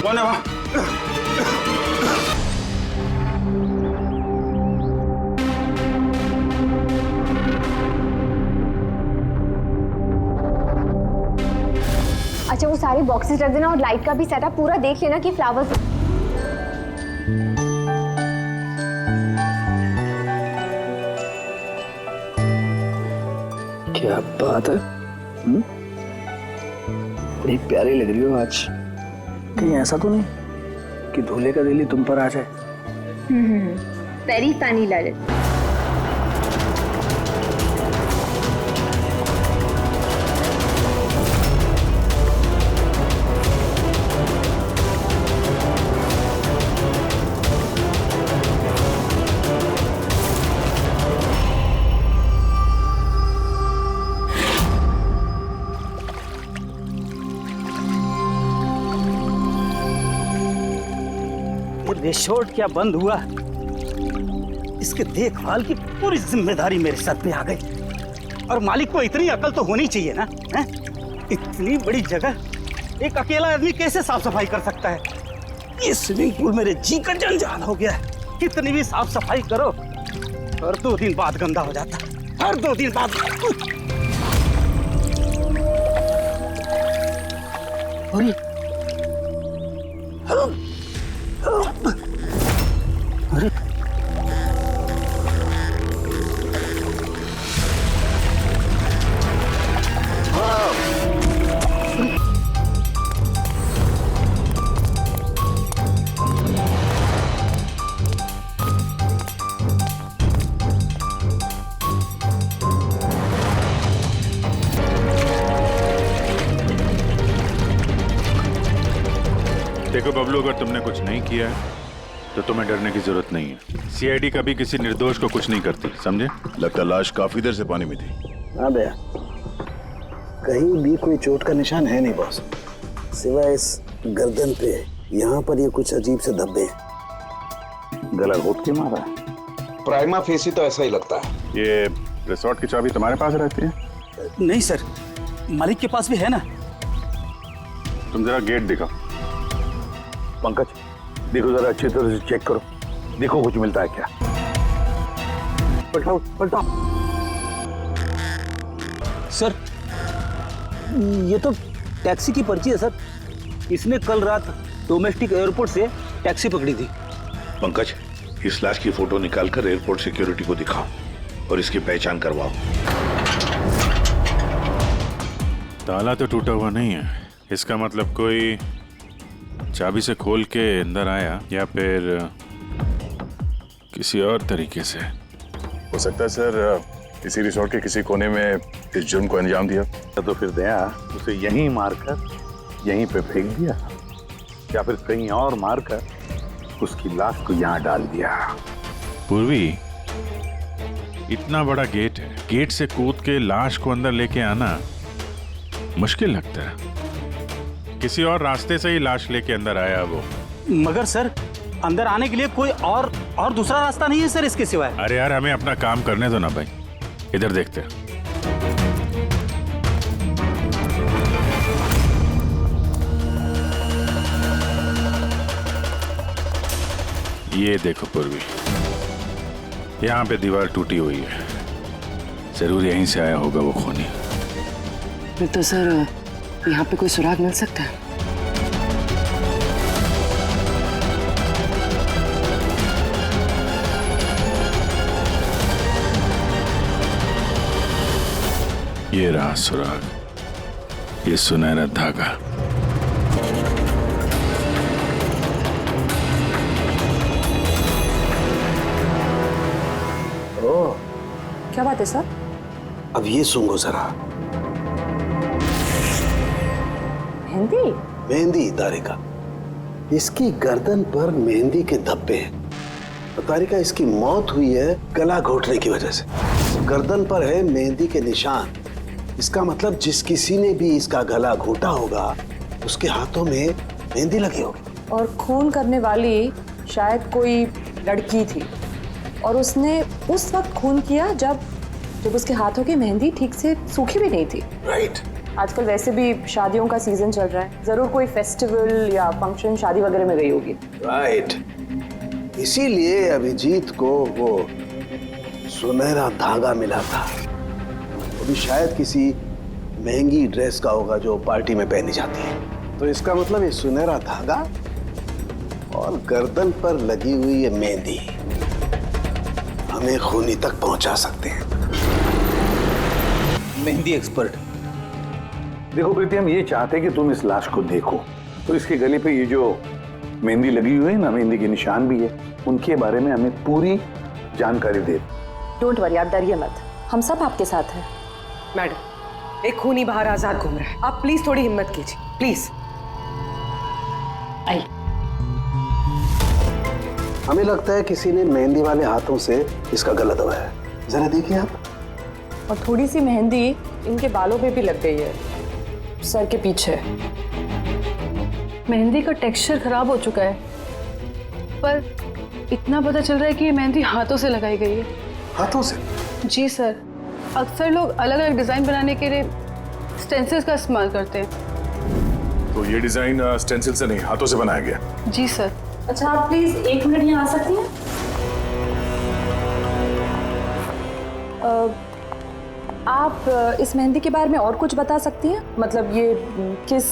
कौन है वहाँ? अच्छा वो सारे बॉक्सेस रख देना और लाइट का भी सेटअप पूरा देख लेना कि फ्लावर्स। क्या बात है, बड़ी प्यारी लग रही हो आज। कहीं ऐसा तो नहीं कि दूल्हे का दिल ही तुम पर आ जाए? Very funny Lalit. रिसोर्ट क्या बंद हुआ? इसके देखभाल की पूरी जिम्मेदारी मेरे सर पे आ गई। और मालिक को इतनी अकल तो होनी चाहिए ना, है? इतनी बड़ी जगह एक अकेला आदमी कैसे साफ सफाई कर सकता है? ये स्विमिंग पूल मेरे जी का जंजाल हो गया है। कितनी भी साफ सफाई करो, हर 2 दिन बाद गंदा हो जाता है। हर 2 दिन बाद। अरे अरे देखो बबलू, अगर तुमने कुछ नहीं किया है तो तुम्हें डरने की जरूरत नहीं है। सीआईडी कभी किसी निर्दोष को कुछ नहीं करती, समझे? लगता लाश काफी देर से पानी में थी। हाँ भैया, कहीं भी कोई चोट का निशान है नहीं बॉस, सिवाय इस गर्दन पे। यहाँ पर ये कुछ अजीब से धब्बे हैं। गला घोट के मारा है। प्राइमा फेसी तो ऐसा ही लगता है। ये रिसोर्ट की चाबी तुम्हारे पास रहती है? नहीं सर, मालिक के पास भी है ना। तुम जरा गेट दिखाओ। पंकज, देखो जरा अच्छी तरह से चेक करो, देखो कुछ मिलता है क्या। पलटाओ पलटाओ। सर ये तो टैक्सी की पर्ची है सर। इसने कल रात डोमेस्टिक एयरपोर्ट से टैक्सी पकड़ी थी। पंकज, इस लाश की फोटो निकालकर एयरपोर्ट सिक्योरिटी को दिखाओ और इसकी पहचान करवाओ। ताला तो टूटा हुआ नहीं है, इसका मतलब कोई चाबी से खोल के अंदर आया या फिर किसी और तरीके से। हो सकता है सर किसी रिसोर्ट के किसी कोने में इस जुर्म को अंजाम दिया। तो फिर दया उसे यहीं मारकर यहीं पे फेंक दिया, या फिर कहीं और मारकर उसकी लाश को यहाँ डाल दिया। पूर्वी, इतना बड़ा गेट है, गेट से कूद के लाश को अंदर लेके आना मुश्किल लगता है। किसी और रास्ते से ही लाश लेके अंदर आया वो। मगर सर अंदर आने के लिए कोई और दूसरा रास्ता नहीं है सर इसके सिवाय। अरे यार, हमें अपना काम करने दो ना भाई, इधर देखते हैं। ये देखो पूर्वी, यहाँ पे दीवार टूटी हुई है, जरूर यहीं से आया होगा वो खूनी। तो सर यहाँ पे कोई सुराग मिल सकता है? ये रहा सुराग, ये सुनहरा धागा। ओह, क्या बात है सर? अब ये सुनो जरा। मेहंदी? मेहंदी तारिका, इसकी गर्दन पर मेहंदी के धब्बे हैं। तारिका, इसकी मौत हुई है गला घोटने की वजह से। गर्दन पर है मेहंदी के निशान। इसका मतलब जिस किसी ने भी इसका गला घोटा होगा उसके हाथों में मेहंदी लगी होगी। और खून करने वाली शायद कोई लड़की थी और उसने उस वक्त खून किया जब उसके हाथों की मेहंदी ठीक से सूखी भी नहीं थी। राइट, आजकल वैसे भी शादियों का सीजन चल रहा है, जरूर कोई फेस्टिवल या फंक्शन शादी वगैरह में गई होगी। राइट, इसीलिए अभिजीत को वो सुनहरा धागा मिला था। वो भी शायद किसी महंगी ड्रेस का होगा जो पार्टी में पहनी जाती है। तो इसका मतलब ये सुनहरा धागा और गर्दन पर लगी हुई ये मेहंदी हमें खूनी तक पहुंचा सकते हैं। मेहंदी एक्सपर्ट। देखो प्रीति, हम ये चाहते हैं कि तुम इस लाश को देखो, तो इसके गले पे ये जो मेहंदी लगी हुई है ना, मेहंदी के निशान भी है, उनके बारे में हमें पूरी जानकारी दे। डोंट वरी, आप डरिए मत, हम सब आपके साथ हैं। मैडम, एक खूनी बाहर आजाद घूम रहा है, आप प्लीज थोड़ी हिम्मत कीजिए, प्लीज। आई हमें लगता है किसी ने मेहंदी वाले हाथों से इसका गला दबाया है। जरा देखिए आप। और थोड़ी सी मेहंदी इनके बालों पे भी लग गई है, सर के पीछे। मेहंदी का टेक्सचर खराब हो चुका है, पर इतना पता चल रहा है कि ये मेहंदी हाथों से लगाई गई है। हाथों से? जी सर, अक्सर लोग अलग अलग डिजाइन बनाने के लिए स्टेंसिल्स का इस्तेमाल करते हैं। तो ये डिजाइन स्टेंसिल से नहीं, हाथों से बनाया गया। जी सर। अच्छा, आप प्लीज 1 मिनट यहाँ आ सकती हैं? आप इस मेहंदी के बारे में और कुछ बता सकती हैं? मतलब ये किस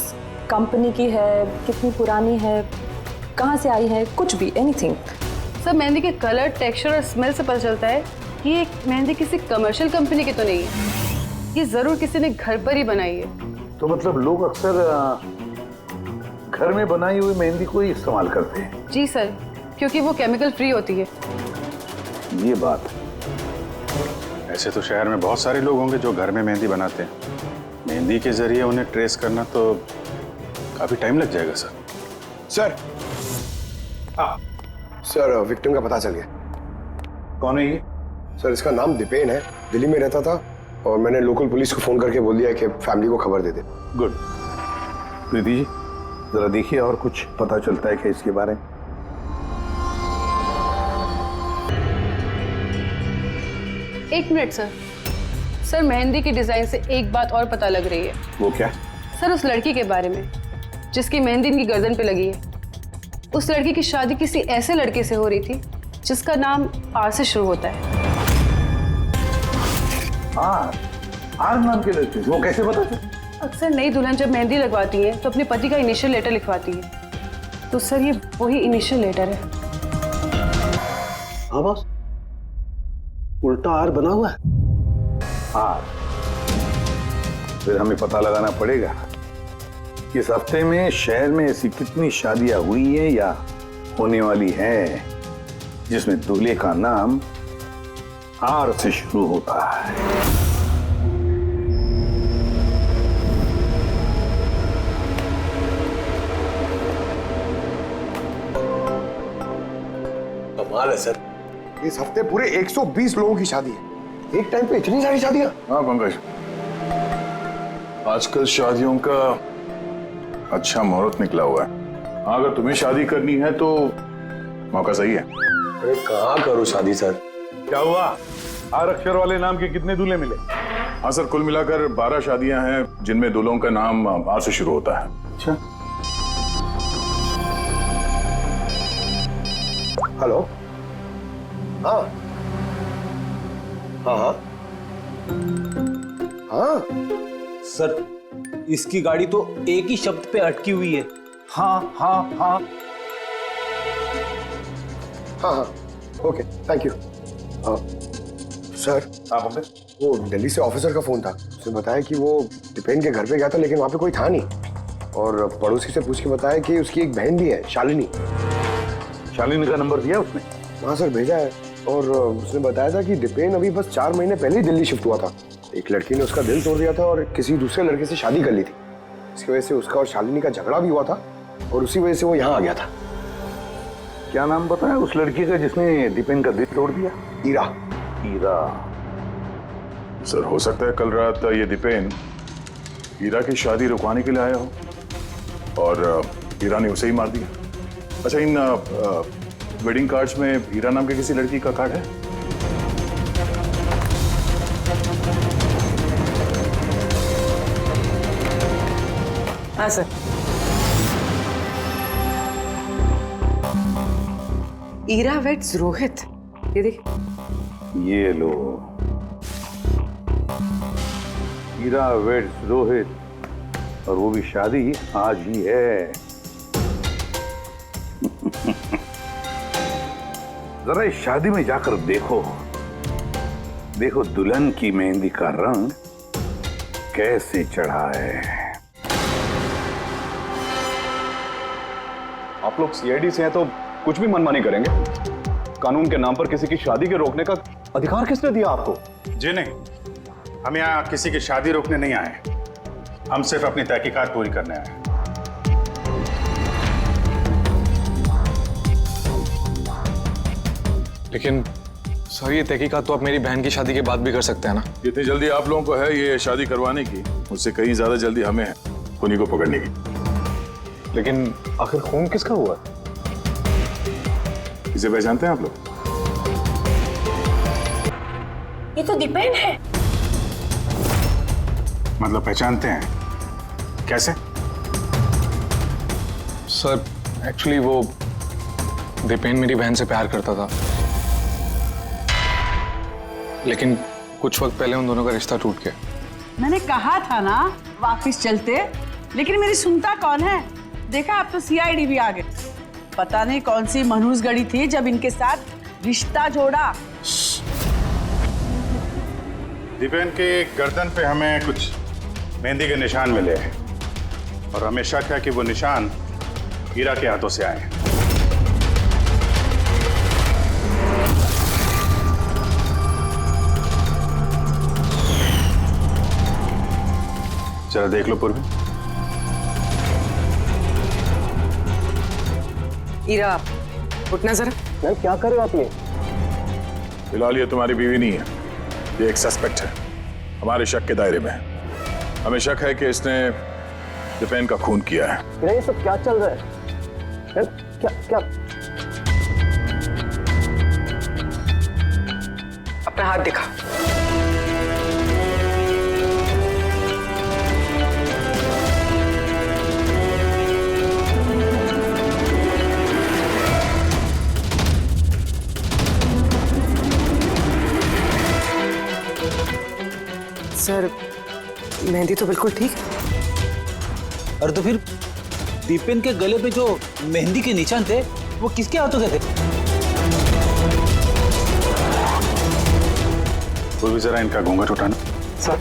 कंपनी की है, कितनी पुरानी है, कहाँ से आई है, कुछ भी, एनीथिंग। सर, मेहंदी के कलर, टेक्सचर और स्मेल से पता चलता है कि ये मेहंदी किसी कमर्शियल कंपनी की तो नहीं है, ये जरूर किसी ने घर पर ही बनाई है। तो मतलब लोग अक्सर घर में बनाई हुई मेहंदी को ही इस्तेमाल करते हैं? जी सर, क्योंकि वो केमिकल फ्री होती है। ये बात। ऐसे तो शहर में बहुत सारे लोग होंगे जो घर में मेहंदी बनाते हैं। मेहंदी के जरिए उन्हें ट्रेस करना तो काफी टाइम लग जाएगा सर। सर, हाँ सर, विक्टिम का पता चल गया। कौन है ये? सर, इसका नाम दीपेन है, दिल्ली में रहता था और मैंने लोकल पुलिस को फोन करके बोल दिया कि फैमिली को खबर दे दे। गुड। प्रीति जी, जरा देखिए और कुछ पता चलता है क्या इसके बारे में? एक मिनट सर। सर, मेहंदी की डिजाइन से एक बात और पता लग रही है। वो क्या? सर, उस लड़की के बारे में जिसकी मेहंदी इनकी गर्दन पे लगी है, उस लड़की की शादी किसी ऐसे लड़के से हो रही थी जिसका नाम आर से शुरू होता है। आर नाम के लड़के? वो कैसे पता चला? अक्सर नई दुल्हन जब मेहंदी लगवाती है तो अपने पति का इनिशियल लेटर लिखवाती है, तो सर ये वही इनिशियल लेटर है। हाँ बॉस, उल्टा आर बना हुआ है। आर? फिर हमें पता लगाना पड़ेगा इस हफ्ते में शहर में ऐसी कितनी शादियां हुई है या होने वाली है जिसमें दूल्हे का नाम आर से शुरू होता है। कमाल है सर, इस हफ्ते पूरे 120 लोगों की शादी है। एक टाइम पे इतनी सारी शादियां? हाँ पंकज, आजकल शादियों का अच्छा मुहूर्त निकला हुआ है। हाँ, अगर तुम्हें शादी करनी है तो मौका सही है। अरे कहाँ करूँ शादी सर? क्या हुआ? आर अक्षर वाले नाम के कितने दूल्हे मिले? हाँ सर, कुल मिलाकर 12 शादियां हैं जिनमें दूल्हों का नाम आर से शुरू होता है। अच्छा, हेलो, हाँ हाँ हाँ हाँ सर, इसकी गाड़ी तो एक ही शब्द पे अटकी हुई है, हाँ हाँ हाँ। हाँ हाँ, ओके, थैंक यू। सर, वो दिल्ली से ऑफिसर का फोन था, उसने बताया कि वो दीपेन के घर पे गया था लेकिन वहाँ पे कोई था नहीं, और पड़ोसी से पूछ के बताया कि उसकी एक बहन भी है, शालिनी। शालिनी का नंबर दिया उसने? हाँ सर, भेजा है, और उसने बताया था कि दीपेन अभी बस 4 महीने पहले ही दिल्ली शिफ्ट हुआ था। एक लड़की ने उसका दिल तोड़ दिया था और किसी दूसरे लड़के से शादी कर ली थी। इसकी वजह से उसका और शालिनी का झगड़ा भी हुआ था और उसी वजह से वो यहाँ आ गया था। क्या नाम बताया उस लड़की का जिसने दीपेन का दिल तोड़ दिया? ईरा। ईरा? सर, हो सकता है कल रात ये दीपेन हीरा की शादी रुकवाने के लिए आया हो और हीरा ने उसे ही मार दिया। अच्छा, इन वेडिंग कार्ड्स में हीरा नाम के किसी लड़की का कार्ड है? हाँ सर। ईरा वेट्स रोहित, ये देखिए। ये लो, ईरा वेड्स रोहित, और वो भी शादी आज ही है। जरा इस शादी में जाकर देखो, देखो दुल्हन की मेहंदी का रंग कैसे चढ़ा है। आप लोग सीआईडी से हैं तो कुछ भी मनमानी करेंगे? कानून के नाम पर किसी की शादी के रोकने का अधिकार किसने दिया आपको? जी नहीं, हम यहाँ किसी की शादी रोकने नहीं आए, हम सिर्फ अपनी तहकीकात पूरी करने आए हैं। लेकिन सर, ये तहकीकात तो आप मेरी बहन की शादी के बाद भी कर सकते हैं ना? जितनी जल्दी आप लोगों को है ये शादी करवाने की, उससे कहीं ज्यादा जल्दी हमें है उन्हीं को पकड़ने की। लेकिन आखिर खून किसका हुआ? इसे पहचानते हैं आप लोग? ये तो दीपेन है। मतलब पहचानते हैं? कैसे? सर, एक्चुअली वो दीपेन मेरी बहन से प्यार करता था, लेकिन कुछ वक्त पहले उन दोनों का रिश्ता टूट गया। मैंने कहा था ना वापस चलते, लेकिन मेरी सुनता कौन है? देखा, अब तो सीआईडी भी आ गए। पता नहीं कौन सी मनहूस गड़ी थी जब इनके साथ रिश्ता जोड़ा। दीपेन के गर्दन पे हमें कुछ मेहंदी के निशान मिले हैं और हमें शक है कि वो निशान हीरा के हाथों से आए हैं। जरा देख लो पूर्वी। ईरा, उठना जरा। मैम क्या कर रहे हो आप ये? फिलहाल ये तुम्हारी बीवी नहीं है, ये एक सस्पेक्ट है, हमारे शक के दायरे में है। हमें शक है कि इसने दीपेन का खून किया है। ये सब क्या चल रहा है? क्या क्या? अपना हाथ दिखा। सर, मेहंदी तो बिल्कुल ठीक है। और तो फिर दीपेन के गले पे जो मेहंदी के निशान थे वो किसके हाथों के थे? वो भी जरा इनका घूंघट उठाना। सर,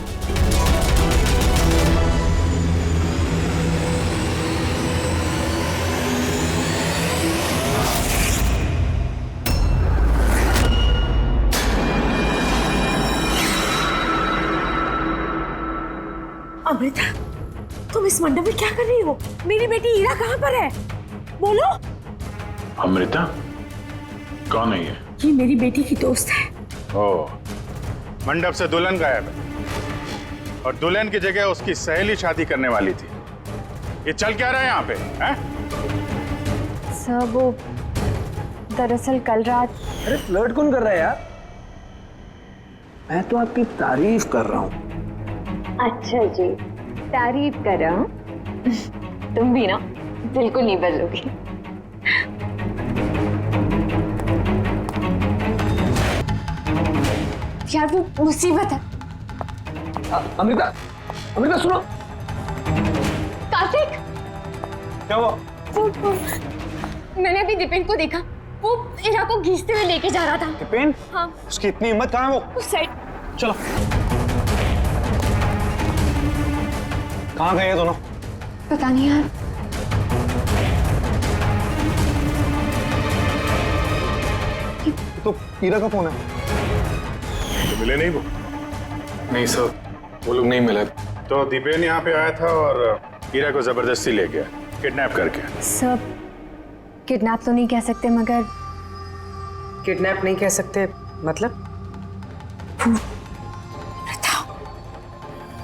अमृता, तुम इस मंडप में क्या कर रही हो? मेरी बेटी ईरा कहाँ पर है? बोलो। अमृता कौन है ये? ये मेरी बेटी की दोस्त है। ओह, मंडप से दुल्हन गायब है और दुल्हन की जगह उसकी सहेली शादी करने वाली थी। ये चल क्या रहा है यहाँ पे? हैं? सर, वो दरअसल कल रात। अरे फ्लर्ट कौन कर रहा है यार? मैं तो आपकी तारीफ कर रहा हूँ। अच्छा जी, तारीफ कर रहा हूँ। तुम भी ना बिल्कुल नहीं बदलोगी। यार वो मुसीबत है। अमृता, अमृता सुनो। कार्तिक, क्या हुआ? वो मैंने अभी दीपेन को देखा, वो ईरा को घींचते हुए लेके जा रहा था। दीपेन? हाँ। उसकी इतनी हिम्मत कहाँ है? वो उस साइड। चलो। कहाँ गए दोनों? पता नहीं यार। तो ईरा का फोन है। तो मिले नहीं वो? नहीं सर, वो लोग नहीं मिले। तो दीपेन यहाँ पे आया था और हीरा को जबरदस्ती ले गया, किडनैप करके। सब किडनैप तो नहीं कह सकते, मगर किडनैप नहीं कह सकते मतलब?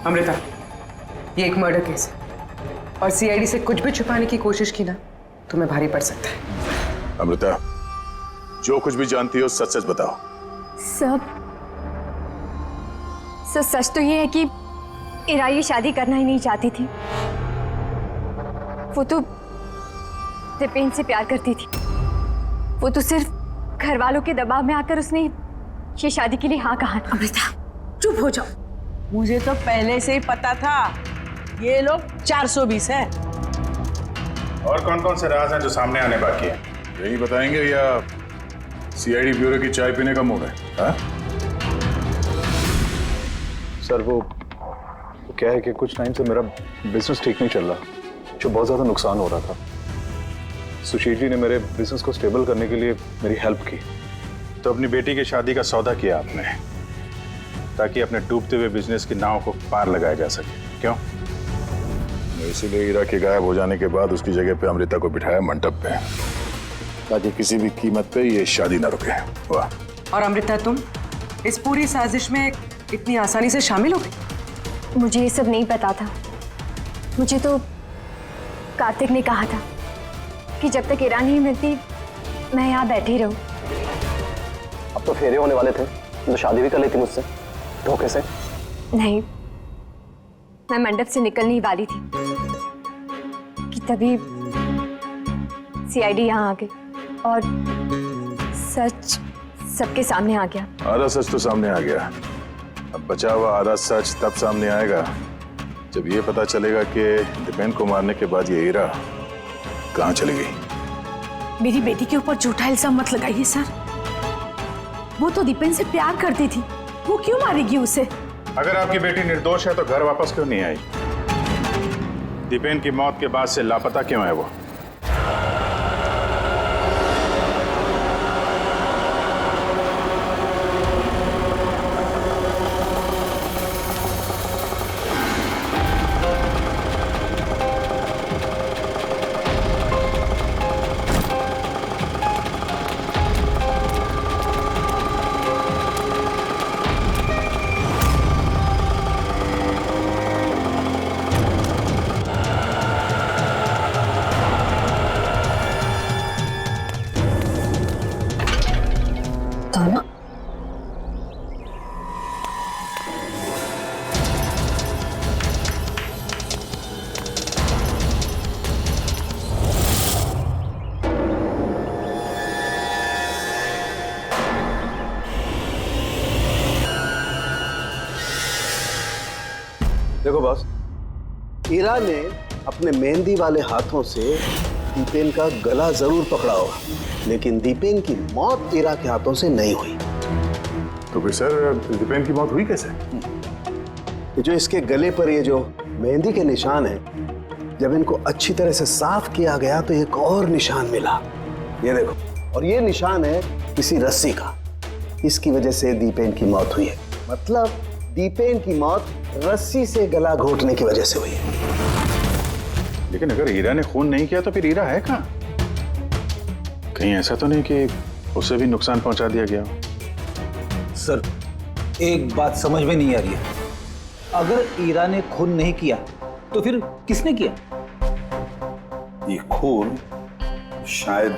अमृता, ये एक मर्डर केस है और सीआईडी से कुछ भी छुपाने की कोशिश की ना, तुम्हें भारी पड़ सकता है। अमृता, जो कुछ भी जानती हो सच सच बताओ। सब सच तो ये है कि ईरा ये शादी करना ही नहीं चाहती थी। वो तो दीपेन से प्यार करती थी। वो तो सिर्फ घर वालों के दबाव में आकर उसने ये शादी के लिए हाँ कहा था। अमृता चुप हो जाओ, मुझे तो पहले से ही पता था ये लोग 420 है। और कौन कौन से राज हैं जो सामने आने बाकी हैं? यही बताएंगे या सीआईडी ब्यूरो की चाय पीने का मूड है? हाँ? सर वो क्या है कि कुछ टाइम से मेरा बिजनेस ठीक नहीं चल रहा, जो बहुत ज़्यादा नुकसान हो रहा था। सुशील जी ने मेरे बिजनेस को स्टेबल करने के लिए मेरी हेल्प की। तो अपनी बेटी की शादी का सौदा किया आपने, ताकि अपने डूबते हुए बिजनेस की नाव को पार लगाया जा सके, क्यों? इसीलिए हीरा के गायब हो जाने के बाद उसकी जगह पे अमृता को बिठाया मंडप पे, ताकि किसी भी कीमत पे ये शादी ना रुके। वाह। और अमृता, तुम इस पूरी साजिश में इतनी आसानी से शामिल हो गई? मुझे ये सब नहीं पता था। मुझे तो कार्तिक ने कहा था कि जब तक हीरा नहीं मिलती मैं यहाँ बैठी रहूं। अब तो फेरे होने वाले थे, तो शादी भी कर लेती मुझसे धोखे से। नहीं, मैं मंडप से निकलने ही वाली थी कि तभी सीआईडी यहाँ आ गई और सच सबके सामने आ गया। आधा सच तो सामने आ गया, अब बचा हुआ आधा सच तब सामने आएगा जब ये पता चलेगा कि दीपेन को मारने के बाद ये हीरा कहाँ चली गई। मेरी बेटी के ऊपर झूठा इल्जाम मत लगाइए सर। वो तो दीपेन से प्यार करती थी, वो क्यों मारेगी उसे? अगर आपकी बेटी निर्दोष है तो घर वापस क्यों नहीं आई? दीपेन की मौत के बाद से लापता क्यों है वो? देखो बॉस, हीरा ने अपने मेहंदी वाले हाथों से दीपेन का गला जरूर पकड़ा होगा, लेकिन दीपेन की मौत हीरा के हाथों से नहीं हुई। तो फिर सर दीपेन की मौत हुई कैसे? ये जो इसके गले पर ये जो मेहंदी के निशान हैं, जब इनको अच्छी तरह से साफ किया गया तो एक और निशान मिला। ये देखो, और ये निशान है किसी रस्सी का। इसकी वजह से दीपेन की मौत हुई है। मतलब दीपेन की मौत रस्सी से गला घोटने की वजह से हुई है। लेकिन अगर हीरा ने खून नहीं किया तो फिर हीरा है कहाँ? कहीं ऐसा तो नहीं कि उसे भी नुकसान पहुंचा दिया गया हो? सर, एक बात समझ में नहीं आ रही है। अगर हीरा ने खून नहीं किया तो फिर किसने किया? ये खून शायद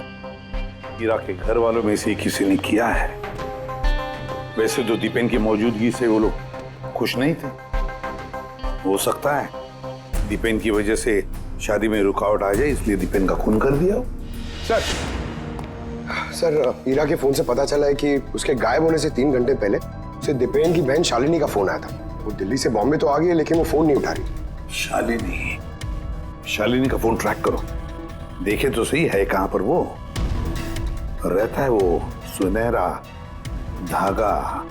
हीरा के घर वालों में से किसी ने किया है। वैसे तो दीपेन की मौजूदगी से वो लोग खुश नहीं थे। हो सकता है दीपेन की वजह से शादी में रुकावट आ जाए, इसलिए दीपेन का खून कर दिया। सर हीरा के फोन से पता चला है कि उसके गायब होने से 3 घंटे पहले उसे दीपेन की बहन शालिनी का फोन आया था। वो दिल्ली से बॉम्बे तो आ गई है, लेकिन वो फोन नहीं उठा रही। शालिनी का फोन ट्रैक करो, देखे तो सही है कहां पर वो रहता है। वो सुनहरा धागा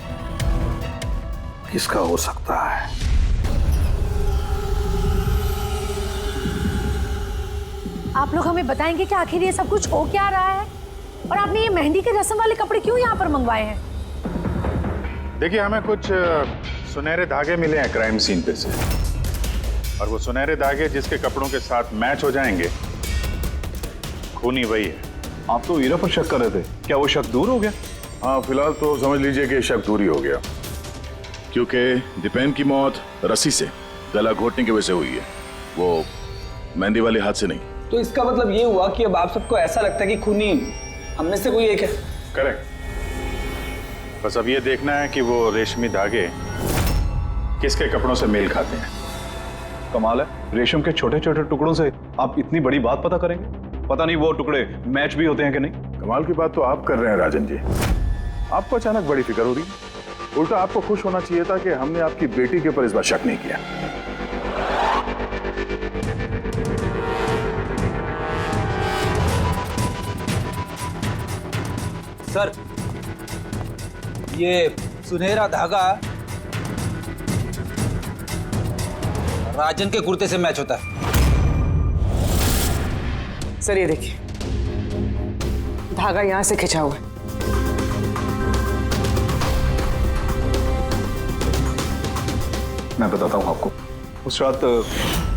किसका हो सकता है? आप लोग हमें बताएंगे कि आखिर ये सब कुछ हो क्या रहा है, और आपने ये मेहंदी के रस्म वाले कपड़े क्यों यहाँ पर मंगवाए हैं? देखिए, हमें कुछ सुनहरे धागे मिले हैं क्राइम सीन पे से, और वो सुनहरे धागे जिसके कपड़ों के साथ मैच हो जाएंगे, खूनी वही है। आप तो हीरा पर शक कर रहे थे, क्या वो शक दूर हो गया? हाँ, फिलहाल तो समझ लीजिए कि शक दूर ही हो गया, क्योंकि दीपेन की मौत रस्सी से गला घोटने की वजह से हुई है, वो मेहंदी वाले हाथ से नहीं। तो इसका मतलब ये हुआ कि अब आप सबको ऐसा लगता है कि खूनी हम में से कोई एक है? करेक्ट। बस अब ये देखना है कि वो रेशमी धागे किसके कपड़ों से मेल खाते हैं। कमाल है, रेशम के छोटे छोटे टुकड़ों से आप इतनी बड़ी बात पता करेंगे। पता नहीं वो टुकड़े मैच भी होते हैं कि नहीं। कमाल की बात तो आप कर रहे हैं राजन जी। आपको अचानक बड़ी फिक्र हो रही है। उल्टा आपको खुश होना चाहिए था कि हमने आपकी बेटी के ऊपर इस बार शक नहीं किया। सर, ये सुनहरा धागा राजन के कुर्ते से मैच होता है। सर ये देखिए, धागा यहां से खिंचा हुआ है। मैं बताता हूं आपको, उस रात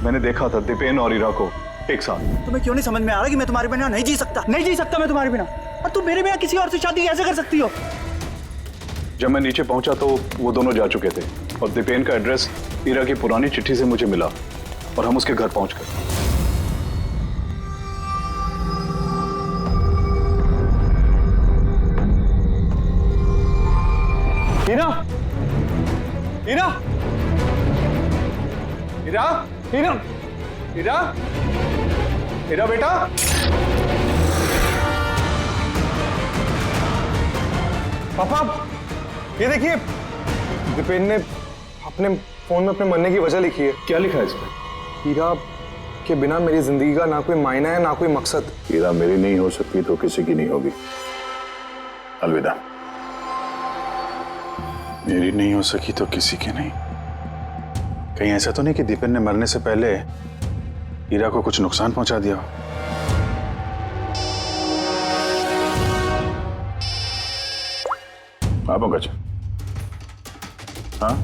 मैंने देखा था दीपेन और ईरा को एक साथ। तुम्हें क्यों नहीं समझ में आ रहा कि मैं तुम्हारे बिना नहीं जी सकता? नहीं जी सकता मैं तुम्हारे बिना। और तुम मेरे बिना किसी और से शादी कैसे कर सकती हो? जब मैं नीचे पहुंचा तो वो दोनों जा चुके थे और दीपेन का एड्रेस ईरा की पुरानी चिट्ठी से मुझे मिला और हम उसके घर पहुंच गए। ईरा, ईरा, ईरा, ईरा, ईरा, ईरा बेटा। पापा, ये देखिए, दीपेन ने अपने फोन में अपने मरने की वजह लिखी है। क्या लिखा है इसमें? हीरा के बिना मेरी जिंदगी का ना कोई मायना है ना कोई मकसद। हीरा मेरी नहीं हो सकती तो किसी की नहीं होगी। अलविदा। मेरी नहीं हो सकी तो किसी की नहीं। कहीं ऐसा तो नहीं कि दीपेन ने मरने से पहले हीरा को कुछ नुकसान पहुंचा दिया हो? हाँ पंकज। हाँ,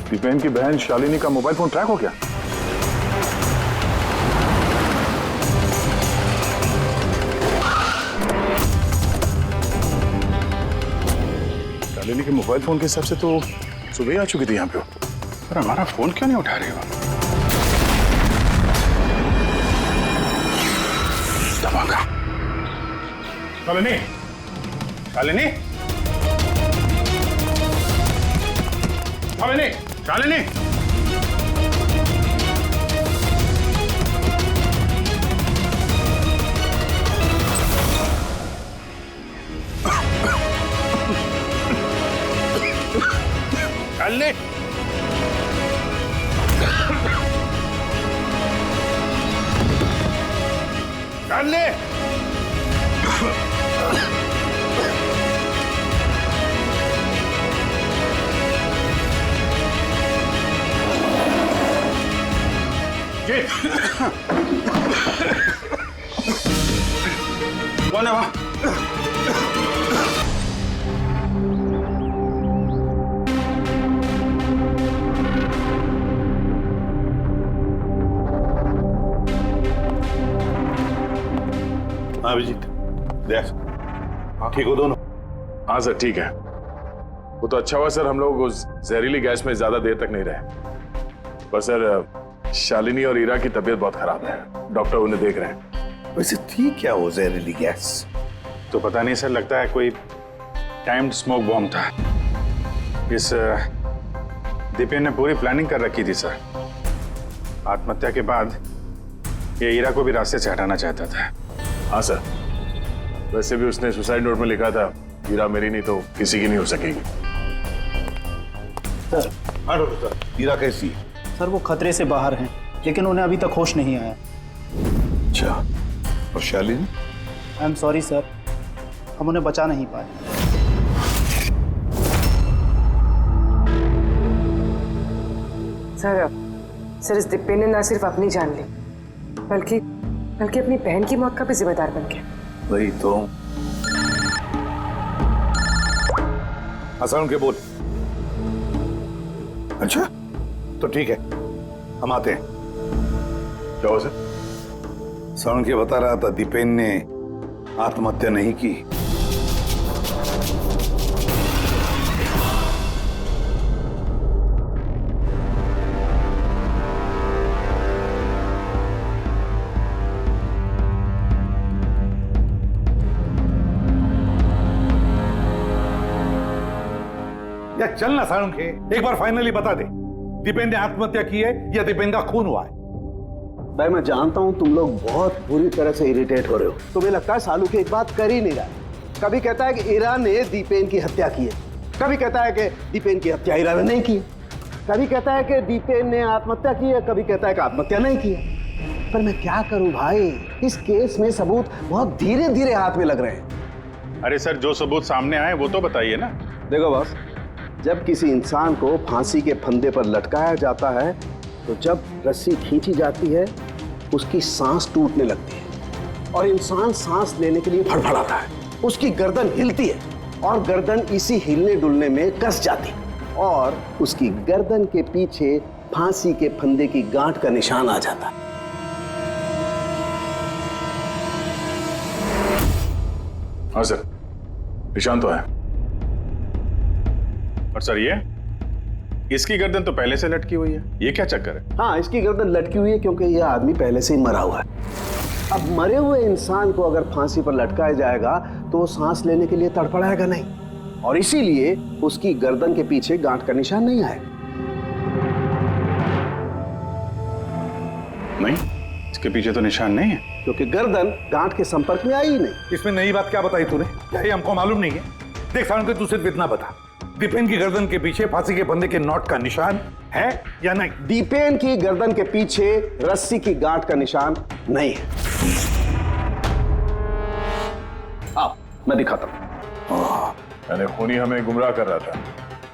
दीपेन की बहन शालिनी का मोबाइल फोन ट्रैक हो गया? शालिनी के मोबाइल फोन के हिसाब से तो सुबह ही आ चुकी थी यहाँ पे। पर हमारा फोन क्यों नहीं उठा रही हो? धमाका। शालिनी, शालिनी, शालिनी, शालिनी। शालिनी, शालिनी। जी, कौन है वहां? अभिजीत, देख, ठीक हो दोनों? हाँ सर, ठीक है। वो तो अच्छा हुआ सर, हम लोग उस जहरीली गैस में ज्यादा देर तक नहीं रहे। पर सर, शालिनी और ईरा की तबीयत बहुत खराब है। डॉक्टर उन्हें देख रहे हैं। वैसे थी क्या वो जहरीली गैस? तो पता नहीं सर, लगता है कोई टाइम्ड स्मोक बॉम्ब था। इस दीपेन ने पूरी प्लानिंग कर रखी थी सर। आत्महत्या के बाद ये ईरा को भी रास्ते से हटाना चाहता था। हाँ सर, वैसे भी उसने सुसाइड नोट में लिखा था, हीरा मेरी नहीं तो किसी की नहीं हो सकेगी। सर, हाँ डॉक्टर सर, हीरा कैसी है? सर वो खतरे से बाहर हैं, लेकिन उन्हें अभी तक होश नहीं आया। अच्छा, और Shalini? I am sorry sir, हम उन्हें बचा नहीं पाए। सर इस दीपेन ने ना सिर्फ अपनी जान ली, बल्कि अपनी बहन की मौत का भी जिम्मेदार बन गया। वही तो। आसान के बोल। अच्छा, तो ठीक है, हम आते हैं। क्या हुआ सर? साउंड के बता रहा था दीपेन ने आत्महत्या नहीं की। या चल ना सारुण के, एक बार फाइनली बता दे, दीपेन ने आत्महत्या की है या दीपेन का खून हुआ है? भाई मैं जानता हूं तुम लोग बहुत बुरी तरह से इरिटेट हो रहे हो। तुम्हें लगता है सालू की एक बात कर ही नहीं रहा है। कभी कहता है कि ईरा ने दीपेन की हत्या की है, कभी कहता है कि दीपेन की हत्या ईरा ने नहीं की, कभी कहता है कि दीपेन ने आत्महत्या की है, कभी कहता है कि आत्महत्या नहीं की है। पर मैं क्या करूं भाई, इस केस में सबूत बहुत धीरे धीरे हाथ में लग रहे हैं। अरे सर, जो सबूत सामने आए वो तो बताइए ना। देखो बॉस, जब किसी इंसान को फांसी के फंदे पर लटकाया जाता है तो जब रस्सी खींची जाती है उसकी सांस टूटने लगती है और इंसान सांस लेने के लिए फड़फड़ाता है, उसकी गर्दन हिलती है और गर्दन इसी हिलने डुलने में कस जाती है और उसकी गर्दन के पीछे फांसी के फंदे की गांठ का निशान आ जाता है। हाँ सर, निशान तो है। और सर ये इसकी गर्दन तो पहले से लटकी हुई है, ये क्या चक्कर है? हाँ, इसकी गर्दन लटकी हुई है क्योंकि यह आदमी पहले से ही मरा हुआ है। अब मरे हुए इंसान को अगर फांसी पर लटकाया जाएगा तो वो सांस लेने के लिए तड़फड़ाएगा नहीं और इसीलिए उसकी गर्दन के पीछे गांठ का निशान नहीं आएगा। नहीं, इसके पीछे तो निशान नहीं है क्योंकि गर्दन गांठ के संपर्क में आई ही नहीं। इसमें नई बात क्या बताई तूने? क्या ये हमको मालूम नहीं है? देख सारण के तू सिर्फ इतना बता, दीपेन की गर्दन के पीछे फांसी के फंदे के नॉट का निशान है या नहीं? दीपेन की गर्दन के पीछे रस्सी की गांठ का निशान नहीं है। आप मैं दिखाता हूं। मैंने खूनी हमें गुमराह कर रहा था,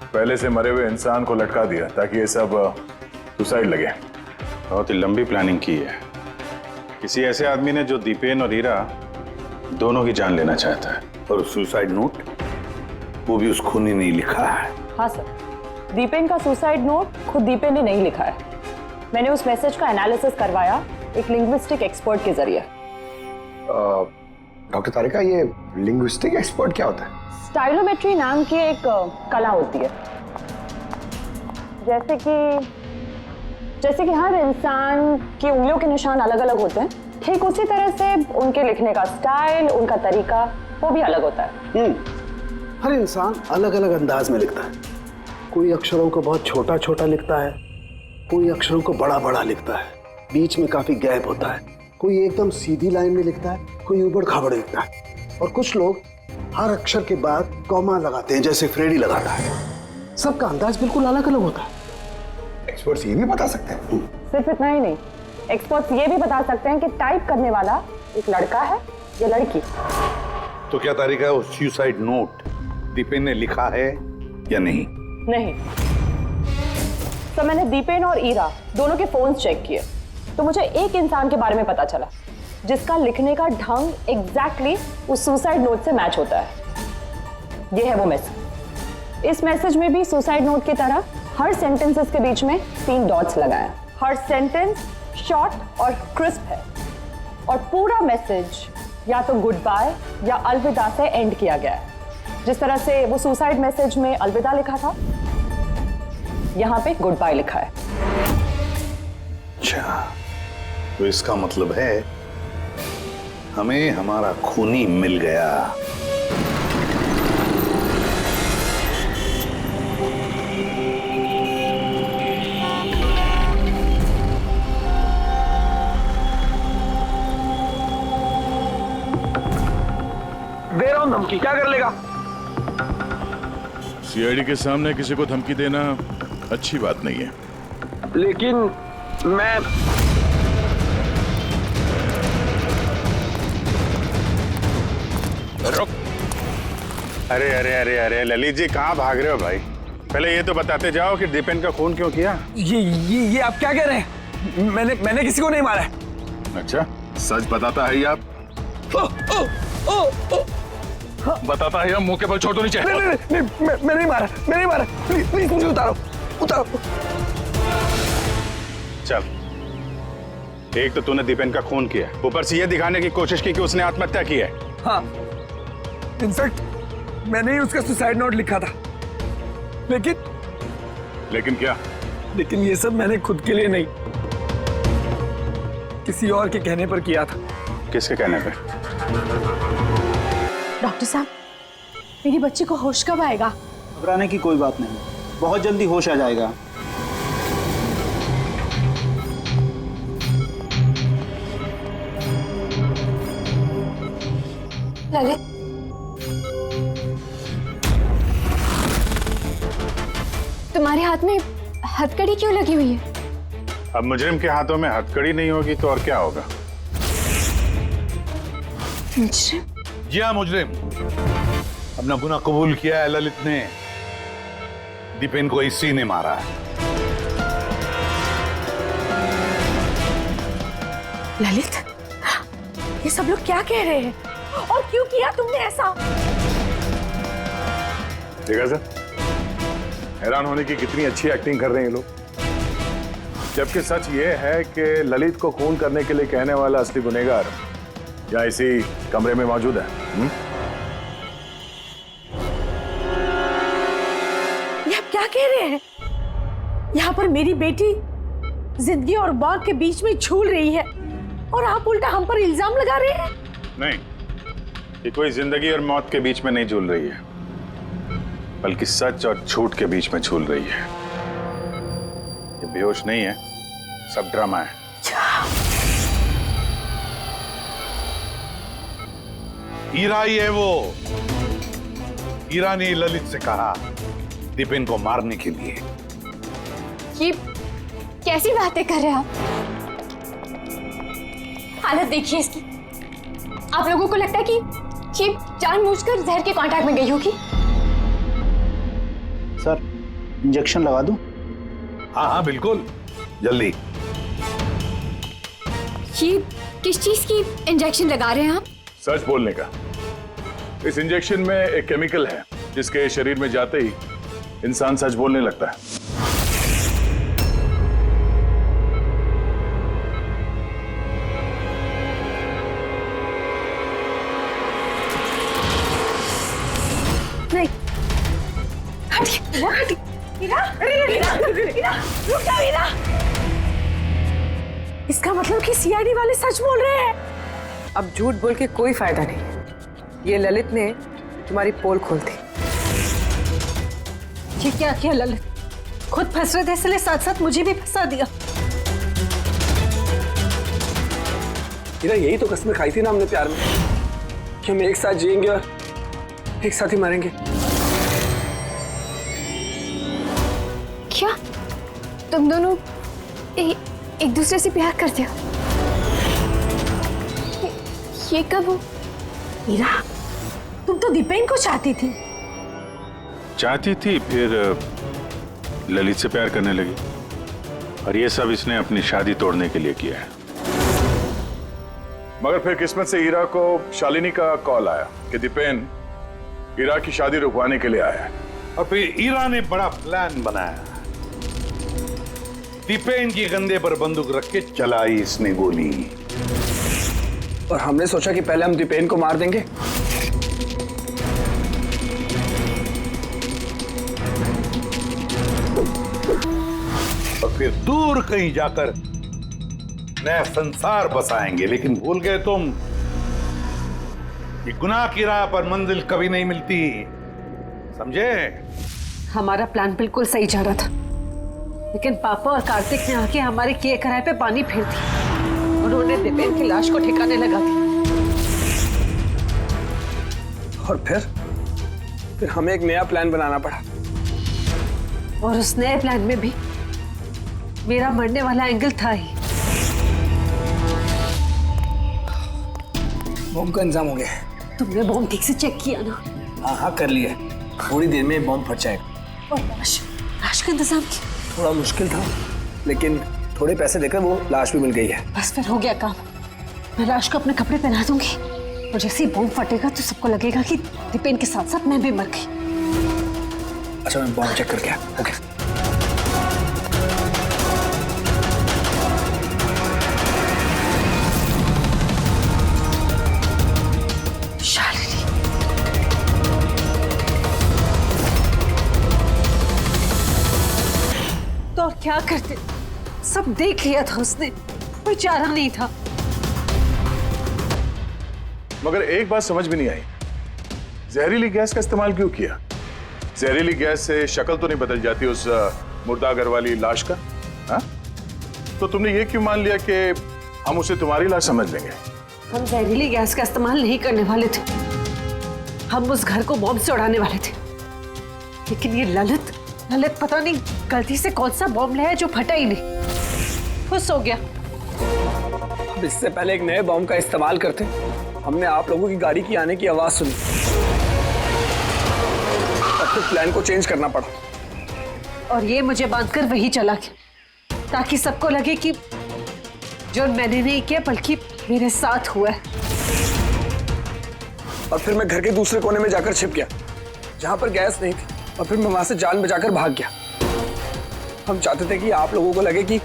पहले से मरे हुए इंसान को लटका दिया ताकि ये सब सुसाइड लगे। बहुत ही लंबी प्लानिंग की है किसी ऐसे आदमी ने जो दीपेन और हीरा दोनों की जान लेना चाहता है। और सुसाइड नोट वो भी उस खूनी ने लिखा है। हाँ सर, दीपेन का सुसाइड नोट खुद दीपेन ने नहीं लिखा है। मैंने उस मैसेज का एनालिसिस करवाया एक लिंग्विस्टिक एक्सपर्ट के जरिए। डॉक्टर तारिका, ये लिंग्विस्टिक एक्सपर्ट क्या होता है? स्टाइलोमेट्री नाम की एक कला होती है। जैसे कि हर इंसान की उंगलियों के निशान अलग अलग होते हैं, ठीक उसी तरह से उनके लिखने का स्टाइल, उनका तरीका वो भी अलग होता है। हर इंसान अलग अलग अंदाज में लिखता है। कोई अक्षरों को बहुत छोटा छोटा लिखता है, कोई अक्षरों को बड़ा बड़ा लिखता है, बीच में काफी गैप होता है, कोई एकदम सीधी लाइन में लिखता है, कोई ऊबड़ खाबड़ लिखता है और कुछ लोग हर अक्षर के बाद कॉमा लगाते हैं जैसे फ्रेडी लगाता है। सबका अंदाज बिल्कुल अलग अलग होता है। एक्सपर्ट्स ये भी बता सकते हैं? सिर्फ इतना ही नहीं, एक्सपर्ट्स ये भी बता सकते हैं कि टाइप करने वाला एक लड़का है या लड़की। तो क्या तारीख है, वो सुसाइड नोट दीपेन ने लिखा है या नहीं? नहीं। तो मैंने दीपेन और ईरा दोनों के फोन चेक किए तो मुझे एक इंसान के बारे में पता चला जिसका लिखने का ढंग एग्जैक्टली उस सुसाइड नोट से मैच होता है। ये है वो मैसेज। इस मैसेज में भी सुसाइड नोट की तरह हर सेंटेंसेस के बीच में 3 डॉट्स लगाए। हर सेंटेंस शॉर्ट और क्रिस्प है और पूरा मैसेज या तो गुड बाय या अलविदा से एंड किया गया है। जिस तरह से वो सुसाइड मैसेज में अलविदा लिखा था, यहाँ पे गुड बाय लिखा है। अच्छा, तो इसका मतलब है हमें हमारा खूनी मिल गया। दे रहा हूं धमकी, क्या कर लेगा? सीआईडी के सामने किसी को धमकी देना अच्छी बात नहीं है। लेकिन मैं रुक। अरे अरे अरे अरे ललित जी, कहाँ भाग रहे हो भाई? पहले ये तो बताते जाओ कि दीपेन का खून क्यों किया? ये आप क्या कह रहे हैं? मैंने किसी को नहीं मारा है। अच्छा, सच बताता है आप? बताता है, मुंह के बल छोड़ दो नीचे। नहीं, मैं नहीं मारा, प्लीज मुझे उतारो। चल, एक तो तूने दीपेन का खून किया, ऊपर से ये दिखाने की कोशिश की कि उसने आत्महत्या की है। हाँ, इनफैक्ट मैंने ही उसका सुसाइड नोट लिखा था। लेकिन क्या? लेकिन ये सब मैंने खुद के लिए नहीं, किसी और के कहने पर किया था। किसके कहने पे? डॉक्टर साहब, मेरी बच्ची को होश कब आएगा? घबराने की कोई बात नहीं, बहुत जल्दी होश आ जाएगा। ललित, तुम्हारे हाथ में हथकड़ी क्यों लगी हुई है? अब मुजरिम के हाथों में हथकड़ी नहीं होगी तो और क्या होगा? मुजरिम? जी हाँ, मुजरिम। अपना गुनाह कबूल किया है ललित ने। दीपेन को इसी ने मारा है। ललित, ये सब लोग क्या कह रहे हैं और क्यों किया तुमने ऐसा? देखा सर, हैरान होने की कितनी अच्छी एक्टिंग कर रहे हैं ये लोग। जबकि सच ये है कि ललित को खून करने के लिए कहने वाला असली गुनहगार या इसी कमरे में मौजूद है। ये आप क्या कह रहे हैं? यहाँ पर मेरी बेटी जिंदगी और मौत के बीच में झूल रही है और आप उल्टा हम पर इल्जाम लगा रहे हैं। नहीं, ये कोई जिंदगी और मौत के बीच में नहीं झूल रही है, बल्कि सच और झूठ के बीच में झूल रही है। ये बेहोश नहीं है, सब ड्रामा है। हीरा ही है वो। हीरा ने ललित से कहा दीपेन को मारने के लिए। ये कैसी बातें कर रहे हैं आप? हालत देखिए इसकी। आप लोगों को लगता है कि ये जानबूझकर जहर के कांटेक्ट में गई होगी? सर, इंजेक्शन लगा दूं? हाँ हाँ बिल्कुल, जल्दी। ये किस चीज की इंजेक्शन लगा रहे हैं आप? सच बोलने का। इस इंजेक्शन में एक केमिकल है जिसके शरीर में जाते ही इंसान सच बोलने लगता है। नहीं, हटिए, हटिए। हीरा, हीरा, हीरा, रुक जाओ हीरा। इसका मतलब कि सीआईडी वाले सच बोल रहे हैं। अब झूठ बोल के कोई फायदा नहीं। ये ललित ने तुम्हारी पोल खोल दी। ये क्या किया ललित? खुद फंस रहे थे इसलिए साथ साथ मुझे भी फंसा दिया। हीरा, यही तो कसमें खाई थी ना हमने प्यार में कि हम एक साथ जिएंगे और एक साथ ही मरेंगे। क्या तुम दोनों एक दूसरे से प्यार करते हो? ये कब हो? हीरा, तुम तो दीपेन को चाहती थी। चाहती थी, फिर ललित से प्यार करने लगी। और ये सब इसने अपनी शादी तोड़ने के लिए किया है। मगर फिर किस्मत से हीरा को शालिनी का कॉल आया कि दीपेन हीरा की शादी रुकवाने के लिए आया है। और फिर हीरा ने बड़ा प्लान बनाया। दीपेन के कंधे पर बंदूक रख के चलाई इसने गोली। और हमने सोचा कि पहले हम दीपेन को मार देंगे। और फिर दूर कहीं जाकर नया संसार बसाएंगे। लेकिन भूल गए तुम, ये गुनाह की राह पर मंजिल कभी नहीं मिलती, समझे? हमारा प्लान बिल्कुल सही जा रहा था, लेकिन पापा और कार्तिक ने आके हमारे किए कराए पे पानी फेर दिया। उन्होंने दीपेन की लाश को ठिकाने लगा दी। और फिर हमें एक नया प्लान बनाना पड़ा। और उस नए प्लान में भी मेरा मरने वाला एंगल था ही। बॉम्ब का इंतजाम हो गया। तुमने बॉम्ब ठीक से चेक किया ना? हाँ हाँ कर लिया। थोड़ी देर में बॉम्ब फट जाएगा। और लाश का इंतजाम किया? थोड़ा मुश्किल था, लेकिन थोड़े पैसे देकर वो लाश भी मिल गई है। बस फिर हो गया काम। मैं लाश को अपने कपड़े पहना दूंगी और जैसे ही बॉम्ब फटेगा तो सबको लगेगा कि दीपेन के साथ साथ मैं भी मर गई। अच्छा, मैं बॉम्ब चेक करके आया। ओके। शालिनी, तो और क्या करते? सब देख लिया था उसने, कोई चारा नहीं था। मगर एक बात समझ में नहीं आई, जहरीली गैस का इस्तेमाल क्यों किया? जहरीली गैस से शक्ल तो नहीं बदल जाती उस मुर्दागर वाली लाश का? हाँ? तो तुमने ये क्यों मान लिया कि हम उसे तुम्हारी लाश समझ लेंगे? हम जहरीली गैस का इस्तेमाल नहीं करने वाले थे, हम उस घर को बॉम्ब से उड़ाने वाले थे, लेकिन ये ललित पता नहीं गलती से कौन सा बॉम्ब लाया जो फटा ही नहीं, खुश हो गया। अब इससे पहले एक नए बॉम्ब का इस्तेमाल करते, हमने आप लोगों की गाड़ी की आने की आवाज सुनी, तब फिर प्लान को चेंज करना पड़ा। और ये मुझे बांधकर वही चला गया ताकि सबको लगे कि जो मैंने नहीं किया बल्कि मेरे साथ हुआ है। और फिर मैं घर के दूसरे कोने में जाकर छिप गया जहां पर गैस नहीं थी, और फिर मैं वहां से जान बचाकर भाग गया। हम चाहते थे कि आप लोगों को लगे कि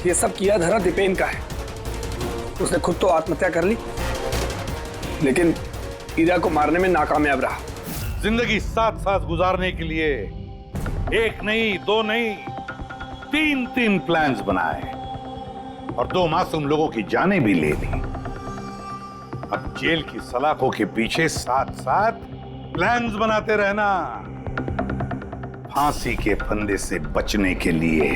ये सब किया धरा दीपेन का है। उसने खुद तो आत्महत्या कर ली, लेकिन ईरा को मारने में नाकामयाब रहा। जिंदगी साथ साथ गुजारने के लिए एक नहीं, दो नहीं, तीन प्लान्स बनाए और 2 मासूम लोगों की जानें भी ले ली। अब जेल की सलाखों के पीछे साथ साथ प्लान्स बनाते रहना, फांसी के फंदे से बचने के लिए।